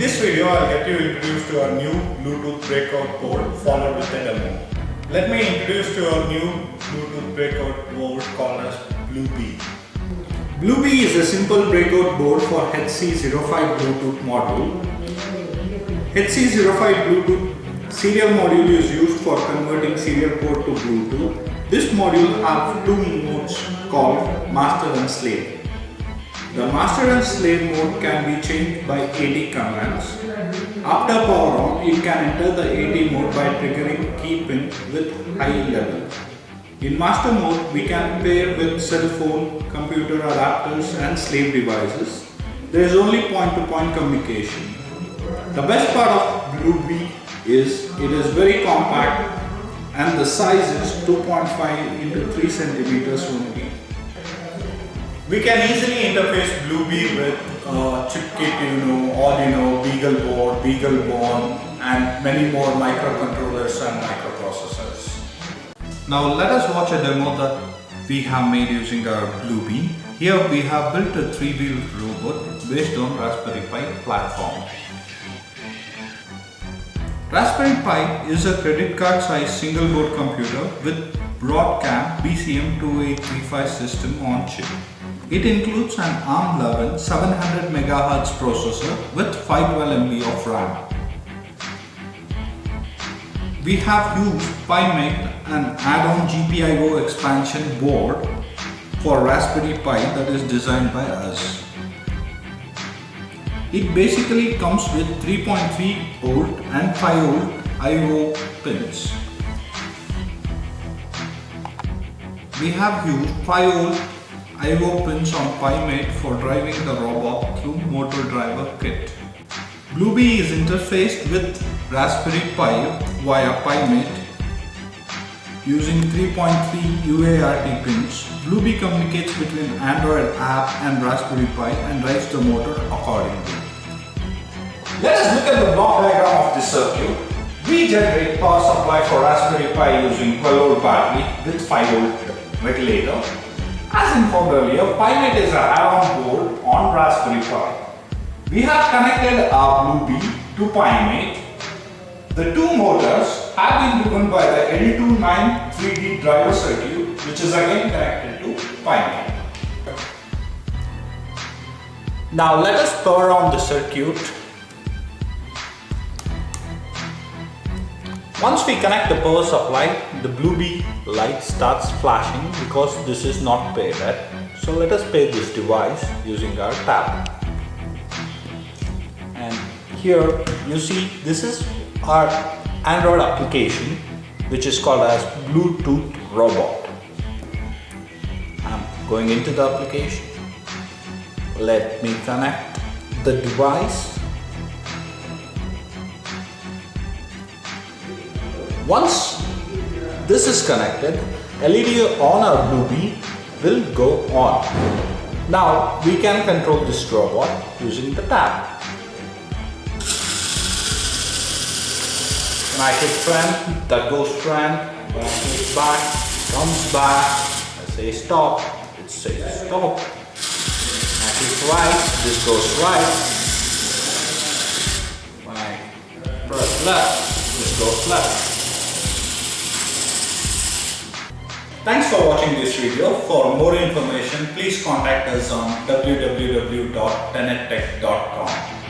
this video, I'll get you introduced to our new Bluetooth breakout board followed with a demo. Let me introduce to our new Bluetooth breakout board called as BlueB. BlueB is a simple breakout board for HC05 Bluetooth module. HC05 Bluetooth serial module is used for converting serial port to Bluetooth. This module has two modes called master and slave. The master and slave mode can be changed by AD commands. After power on, it can enter the AD mode by triggering key pin with high level. In master mode, we can pair with cell phone, computer adapters and slave devices. There is only point-to-point communication. The best part of BlueB is it is very compact and the size is 2.5 into 3 centimeters only. We can easily interface BlueB with ChipKit, Arduino, BeagleBoard, and many more microcontrollers and microprocessors. Now let us watch a demo that we have made using our BlueB. Here we have built a 3-wheeled robot based on Raspberry Pi platform. Raspberry Pi is a credit card sized single board computer with Broadcom BCM2835 system on chip. It includes an ARM11 700 MHz processor with 512 MB of RAM. We have used PiMate, an add-on GPIO expansion board for Raspberry Pi that is designed by us. It basically comes with 3.3 volt and 5 volt I/O pins. We have used 5 volt I/O pins on PiMate for driving the robot through motor driver kit. BlueB is interfaced with Raspberry Pi via PiMate using 3.3 UART pins. BlueB communicates between Android app and Raspberry Pi and drives the motor accordingly. Let us look at the block diagram of this circuit. We generate power supply for Raspberry Pi using 12 volt battery with 5 volt regulator. As informed earlier, PiMate is an add-on board on Raspberry Pi. We have connected our BlueB to PiMate. The two motors have been driven by the L29 3D driver circuit, which is again connected to PiMate. Now let us power on the circuit. Once we connect the power supply, the BlueB light starts flashing because this is not paired yet. So let us pair this device using our tab. And here you see this is our Android application which is called as Bluetooth Robot. I'm going into the application. Let me connect the device. Once this is connected, LED on our BlueB will go on. Now we can control this robot using the tab. When I hit front, that goes front. When I hit back, comes back. I say stop, it says stop. When I hit right, this goes right. When I press left, this goes left. Thanks for watching this video. For more information, please contact us on www.tenettech.com.